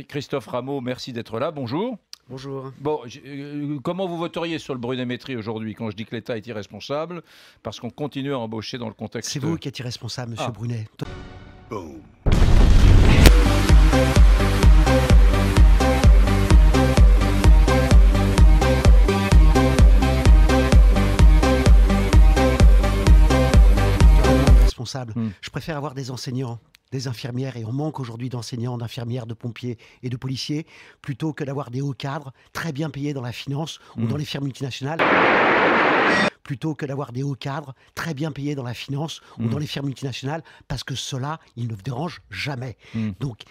Christophe Rameau, merci d'être là. Bonjour. Bonjour. Bon, comment vous voteriez sur le brunémétrie aujourd'hui quand je dis que l'État est irresponsable parce qu'on continue à embaucher dans le contexte... C'est vous qui êtes irresponsable, monsieur Brunet. Boom. Je préfère avoir des enseignants, des infirmières, et on manque aujourd'hui d'enseignants, d'infirmières, de pompiers et de policiers, plutôt que d'avoir des hauts cadres très bien payés dans la finance ou dans les firmes multinationales. Plutôt que d'avoir des hauts cadres très bien payés dans la finance ou dans les firmes multinationales, parce que cela, ils ne dérangent jamais. Donc,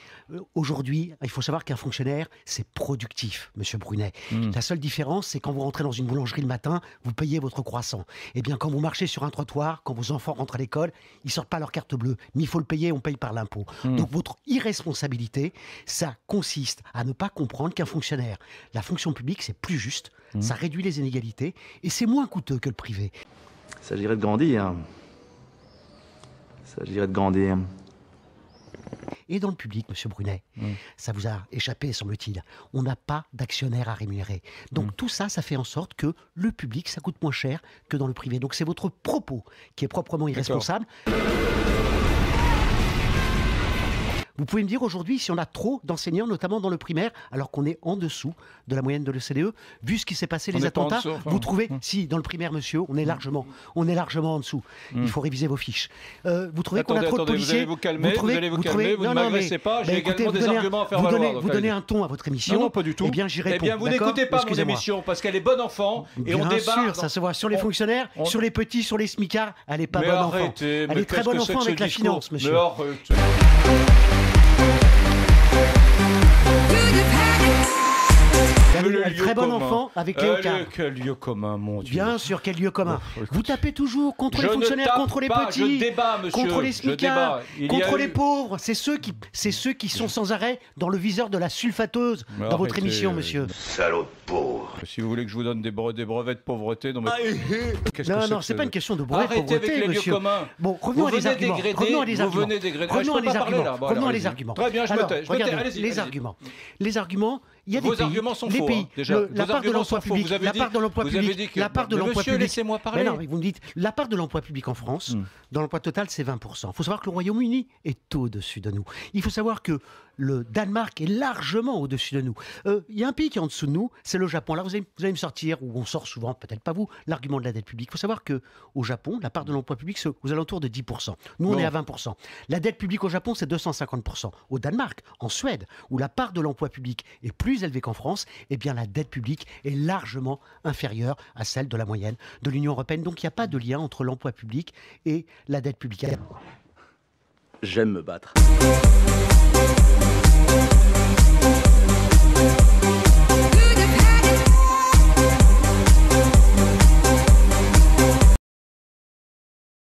aujourd'hui, il faut savoir qu'un fonctionnaire, c'est productif, monsieur Brunet. La seule différence, c'est quand vous rentrez dans une boulangerie le matin, vous payez votre croissant. Eh bien, quand vous marchez sur un trottoir, quand vos enfants rentrent à l'école, ils sortent pas leur carte bleue, mais il faut le payer, on paye par l'impôt. Donc, votre irresponsabilité, ça consiste à ne pas comprendre qu'un fonctionnaire, la fonction publique, c'est plus juste, ça réduit les inégalités, et c'est moins coûteux que le privé. Il s'agirait de grandir. Il s'agirait de grandir. Et dans le public, monsieur Brunet, ça vous a échappé, semble-t-il, on n'a pas d'actionnaire à rémunérer. Donc tout ça, ça fait en sorte que le public, ça coûte moins cher que dans le privé. Donc c'est votre propos qui est proprement irresponsable. Vous pouvez me dire aujourd'hui si on a trop d'enseignants, notamment dans le primaire, alors qu'on est en dessous de la moyenne de l'OCDE, vu ce qui s'est passé, les attentats, vous trouvez, si dans le primaire, monsieur, on est largement en dessous. Il faut réviser vos fiches. Vous trouvez qu'on a trop de policiers? Vous allez vous calmer, vous ne m'agressez pas, j'ai également des arguments à faire valoir. Vous donnez un ton à votre émission. Non, pas du tout. Eh bien, j'y réponds. Eh bien, vous n'écoutez pas mon émission, parce qu'elle est bonne enfant, et on débat. Bien sûr, ça se voit sur les fonctionnaires, sur les petits, sur les smicards, elle n'est pas bonne enfant. Elle est très bonne enfant avec la finance, monsieur. Un très bon enfant avec les hauts cadres. Quel lieu commun, mon Dieu. Bien sûr, quel lieu commun. Vous tapez toujours contre les fonctionnaires, contre les petits, contre les smicards, contre les pauvres. C'est ceux qui sont sans arrêt dans le viseur de la sulfateuse dans votre émission, monsieur. Salaud de pauvre. Si vous voulez que je vous donne des brevets de pauvreté, non, mais... Non, c'est pas une question de brevets de pauvreté, avec les monsieur. lieux communs. Bon, revenons à des arguments. Revenons à des arguments. Très bien, je me tais. Regardez, les arguments. Les arguments, il y a des pays. Vos arguments sont faux, déjà. La part de l'emploi public, la part de l'emploi public, la part de l'emploi public. Laissez-moi parler. Mais non, vous me dites, la part de l'emploi public en France, dans l'emploi total, c'est 20%. Il faut savoir que le Royaume-Uni est au-dessus de nous. Il faut savoir que le Danemark est largement au-dessus de nous. Il y a un pays qui est en dessous de nous, c'est le Japon. Là, vous allez me sortir, ou on sort souvent, peut-être pas vous, l'argument de la dette publique. Il faut savoir qu'au Japon, la part de l'emploi public, c'est aux alentours de 10%. Nous, on est à 20%. La dette publique au Japon, c'est 250%. Au Danemark, en Suède, où la part de l'emploi public est plus élevée qu'en France, eh bien, la dette publique est largement inférieure à celle de la moyenne de l'Union européenne. Donc, il n'y a pas de lien entre l'emploi public et la dette publique. J'aime me battre.